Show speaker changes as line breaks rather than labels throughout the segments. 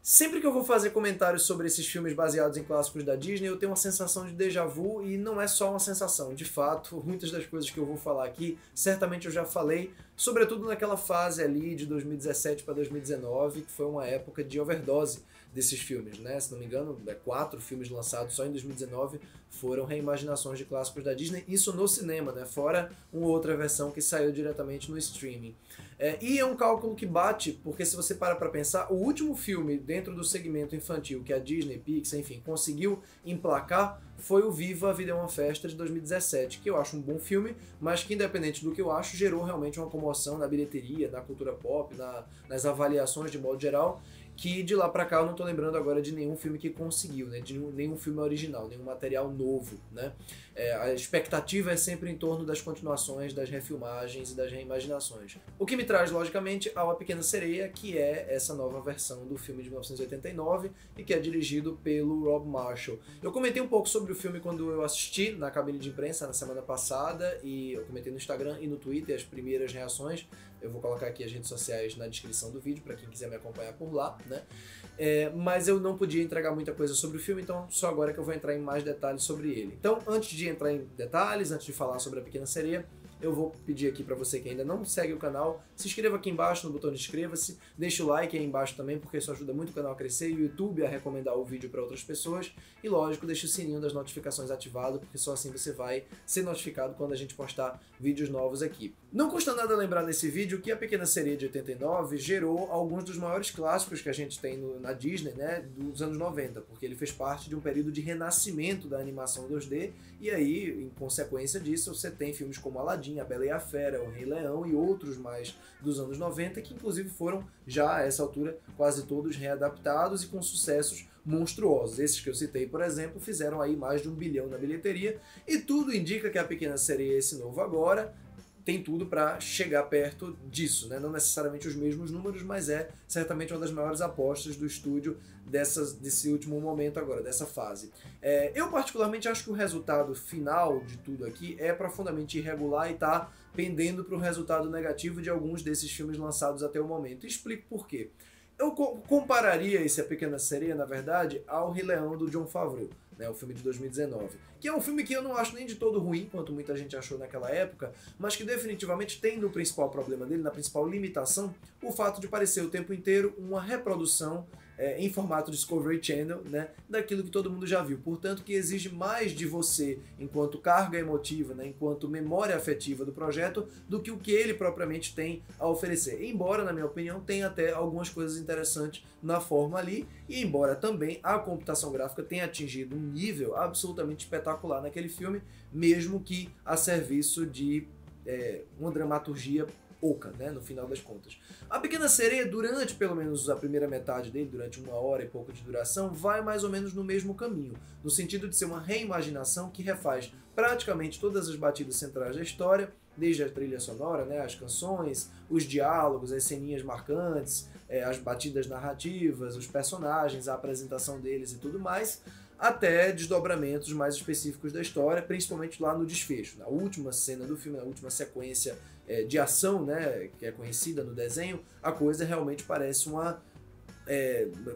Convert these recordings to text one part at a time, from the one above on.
Sempre que eu vou fazer comentários sobre esses filmes baseados em clássicos da Disney, eu tenho uma sensação de déjà vu, e não é só uma sensação. De fato, muitas das coisas que eu vou falar aqui, certamente eu já falei, sobretudo naquela fase ali de 2017 para 2019, que foi uma época de overdose desses filmes, né? Se não me engano, 4 filmes lançados só em 2019 foram reimaginações de clássicos da Disney, isso no cinema, né? Fora uma outra versão que saiu diretamente no streaming. E é um cálculo que bate, porque se você para pensar, o último filme dentro do segmento infantil que a Disney, Pixar, enfim, conseguiu emplacar foi o Viva! A Vida é uma Festa, de 2017, que eu acho um bom filme, mas que, independente do que eu acho, gerou realmente uma comoção na bilheteria, na cultura pop, nas avaliações de modo geral, que de lá pra cá eu não tô lembrando agora de nenhum filme que conseguiu, né? De nenhum filme original, nenhum material novo, né? A expectativa é sempre em torno das continuações, das refilmagens e das reimaginações. O que me traz, logicamente, ao A Pequena Sereia, que é essa nova versão do filme de 1989 e que é dirigido pelo Rob Marshall. Eu comentei um pouco sobre o filme quando eu assisti na cabine de imprensa na semana passada, e eu comentei no Instagram e no Twitter as primeiras reações. Eu vou colocar aqui as redes sociais na descrição do vídeo para quem quiser me acompanhar por lá, né? Mas eu não podia entregar muita coisa sobre o filme, então só agora que eu vou entrar em mais detalhes sobre ele. Então, antes de entrar em detalhes, antes de falar sobre A Pequena Sereia, eu vou pedir aqui para você que ainda não segue o canal, se inscreva aqui embaixo no botão de inscreva-se, deixa o like aí embaixo também, porque isso ajuda muito o canal a crescer e o YouTube a recomendar o vídeo para outras pessoas. E lógico, deixa o sininho das notificações ativado, porque só assim você vai ser notificado quando a gente postar vídeos novos aqui. Não custa nada lembrar nesse vídeo que A Pequena Sereia de 89 gerou alguns dos maiores clássicos que a gente tem na Disney, né, dos anos 90, porque ele fez parte de um período de renascimento da animação 2D, e aí, em consequência disso, você tem filmes como Aladdin, A Bela e a Fera, O Rei Leão e outros mais dos anos 90, que inclusive foram, já a essa altura, quase todos readaptados e com sucessos monstruosos. Esses que eu citei, por exemplo, fizeram aí mais de 1 bilhão na bilheteria, e tudo indica que A Pequena Sereia, esse novo agora, tem tudo para chegar perto disso, né? Não necessariamente os mesmos números, mas é certamente uma das maiores apostas do estúdio desse último momento agora, dessa fase. Eu particularmente acho que o resultado final de tudo aqui é profundamente irregular e está pendendo para o resultado negativo de alguns desses filmes lançados até o momento. E explico por quê. Eu compararia esse A Pequena Sereia, na verdade, ao Rei Leão do Jon Favreau, né, o filme de 2019, que é um filme que eu não acho nem de todo ruim, quanto muita gente achou naquela época, mas que definitivamente tem no principal problema dele, na principal limitação, o fato de parecer o tempo inteiro uma reprodução em formato Discovery Channel, né, daquilo que todo mundo já viu. Portanto, que exige mais de você enquanto carga emotiva, né, enquanto memória afetiva do projeto, do que o que ele propriamente tem a oferecer. Embora, na minha opinião, tenha até algumas coisas interessantes na forma ali, e embora também a computação gráfica tenha atingido um nível absolutamente espetacular naquele filme, mesmo que a serviço de uma dramaturgia oca, né, no final das contas. A Pequena Sereia, durante pelo menos a primeira metade dele, durante 1 hora e pouco de duração, vai mais ou menos no mesmo caminho, no sentido de ser uma reimaginação que refaz praticamente todas as batidas centrais da história, desde a trilha sonora, né, as canções, os diálogos, as ceninhas marcantes, as batidas narrativas, os personagens, a apresentação deles e tudo mais, até desdobramentos mais específicos da história, principalmente lá no desfecho, na última cena do filme, na última sequência de ação, né, que é conhecida no desenho, a coisa realmente parece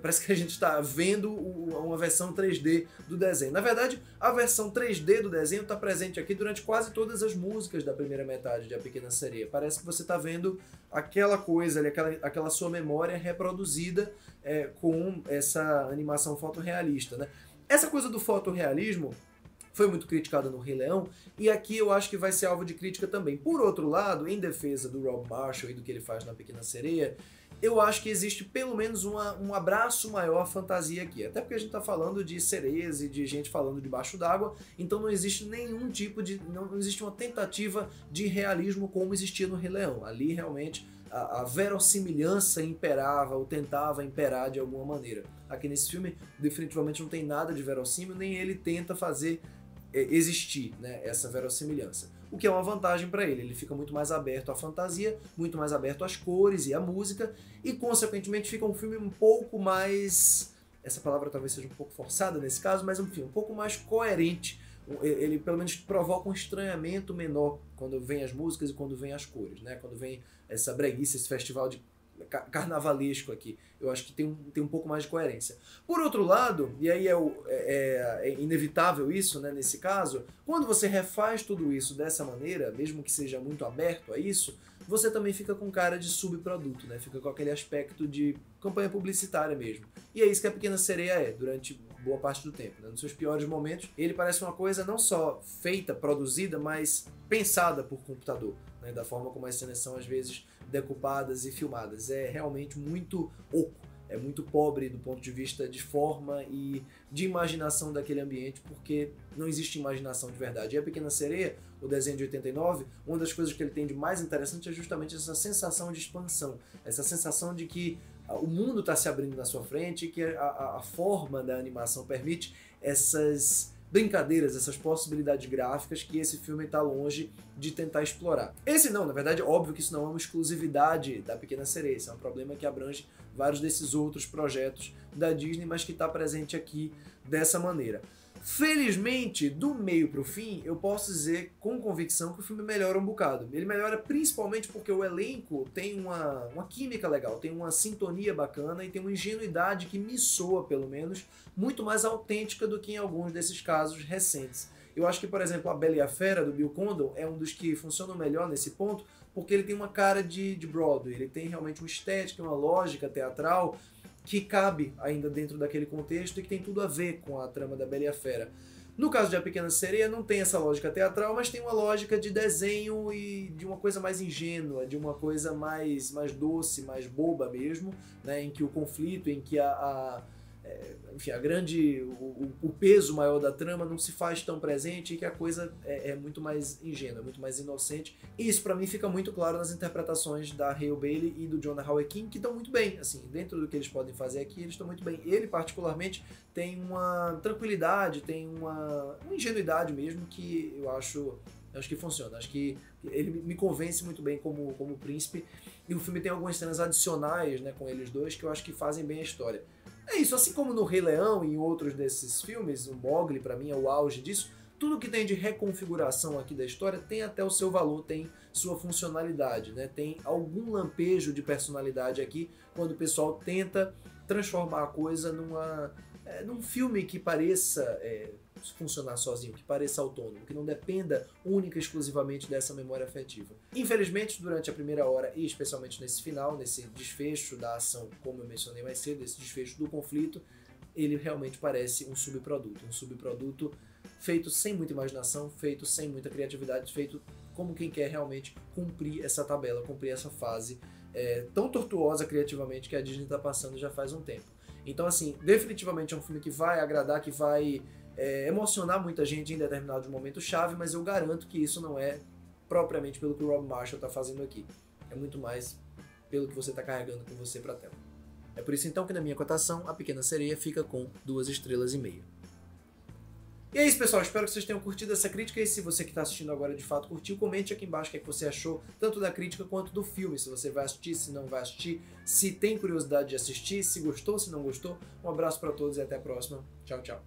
parece que a gente está vendo uma versão 3D do desenho. Na verdade, a versão 3D do desenho está presente aqui durante quase todas as músicas da primeira metade de A Pequena Sereia. Parece que você está vendo aquela coisa ali, aquela sua memória reproduzida com essa animação fotorrealista, né? Essa coisa do fotorrealismo foi muito criticada no Rei Leão, e aqui eu acho que vai ser alvo de crítica também. Por outro lado, em defesa do Rob Marshall e do que ele faz na Pequena Sereia, eu acho que existe pelo menos um abraço maior à fantasia aqui. Até porque a gente está falando de sereias e de gente falando debaixo d'água, então não existe nenhum tipo de... não existe uma tentativa de realismo como existia no Rei Leão. Ali realmente a verossimilhança imperava ou tentava imperar de alguma maneira. Aqui nesse filme definitivamente não tem nada de verossímil, nem ele tenta fazer existir, né, essa verossimilhança. O que é uma vantagem para ele. Ele fica muito mais aberto à fantasia, muito mais aberto às cores e à música, e consequentemente fica um filme um pouco mais... essa palavra talvez seja um pouco forçada nesse caso, mas enfim, um pouco mais coerente ele pelo menos provoca um estranhamento menor quando vem as músicas e quando vem as cores, né? Quando vem essa breguice, esse festival de carnavalesco aqui. Eu acho que tem um pouco mais de coerência. Por outro lado, e aí é inevitável isso, né, nesse caso, quando você refaz tudo isso dessa maneira, mesmo que seja muito aberto a isso, você também fica com cara de subproduto, né? Fica com aquele aspecto de campanha publicitária mesmo. E é isso que a Pequena Sereia é, durante boa parte do tempo, né? Nos seus piores momentos, ele parece uma coisa não só feita, produzida, mas pensada por computador, né? Da forma como as cenas são às vezes decupadas e filmadas. É realmente muito oco, é muito pobre do ponto de vista de forma e de imaginação daquele ambiente, porque não existe imaginação de verdade. E a Pequena Sereia, o desenho de 89, uma das coisas que ele tem de mais interessante é justamente essa sensação de expansão, essa sensação de que o mundo está se abrindo na sua frente e que a forma da animação permite essas brincadeiras, essas possibilidades gráficas que esse filme está longe de tentar explorar. Esse não, na verdade, é óbvio que isso não é uma exclusividade da Pequena Sereia, isso é um problema que abrange vários desses outros projetos da Disney, mas que está presente aqui dessa maneira. Felizmente, do meio para o fim, eu posso dizer com convicção que o filme melhora um bocado. Ele melhora principalmente porque o elenco tem uma química legal, tem uma sintonia bacana e tem uma ingenuidade que me soa, pelo menos, muito mais autêntica do que em alguns desses casos recentes. Eu acho que, por exemplo, A Bela e a Fera, do Bill Condon, é um dos que funcionam melhor nesse ponto, porque ele tem uma cara de Broadway, ele tem realmente uma estética, uma lógica teatral que cabe ainda dentro daquele contexto e que tem tudo a ver com a trama da Bela e a Fera. No caso de A Pequena Sereia, não tem essa lógica teatral, mas tem uma lógica de desenho e de uma coisa mais ingênua, de uma coisa mais doce, mais boba mesmo, né, em que o conflito, em que enfim, o peso maior da trama não se faz tão presente e que a coisa é muito mais ingênua, muito mais inocente. E isso pra mim fica muito claro nas interpretações da Hale Bailey e do Jonah Hauer-King, que estão muito bem, assim, dentro do que eles podem fazer aqui, eles estão muito bem. Ele, particularmente, tem uma tranquilidade, tem uma ingenuidade mesmo que eu acho que funciona. Acho que ele me convence muito bem como príncipe, e o filme tem algumas cenas adicionais, né, com eles dois que eu acho que fazem bem a história. É isso, assim como no Rei Leão e em outros desses filmes, o Mowgli pra mim é o auge disso, tudo que tem de reconfiguração aqui da história tem até o seu valor, tem sua funcionalidade, né? Tem algum lampejo de personalidade aqui quando o pessoal tenta transformar a coisa num filme que pareça funcionar sozinho, que pareça autônomo, que não dependa única e exclusivamente dessa memória afetiva. Infelizmente, durante a primeira hora e especialmente nesse final, nesse desfecho da ação, como eu mencionei mais cedo, esse desfecho do conflito, ele realmente parece um subproduto feito sem muita imaginação, feito sem muita criatividade, feito como quem quer realmente cumprir essa tabela, cumprir essa fase tão tortuosa criativamente que a Disney está passando já faz um tempo. Então, assim, definitivamente é um filme que vai agradar, que vai emocionar muita gente em determinado momento chave, mas eu garanto que isso não é propriamente pelo que o Rob Marshall está fazendo aqui. É muito mais pelo que você está carregando com você para a tela. É por isso então que na minha cotação A Pequena Sereia fica com 2,5 estrelas. E é isso, pessoal, espero que vocês tenham curtido essa crítica, e se você que está assistindo agora de fato curtiu, comente aqui embaixo o que você achou, tanto da crítica quanto do filme, se você vai assistir, se não vai assistir, se tem curiosidade de assistir, se gostou, se não gostou. Um abraço para todos e até a próxima. Tchau, tchau.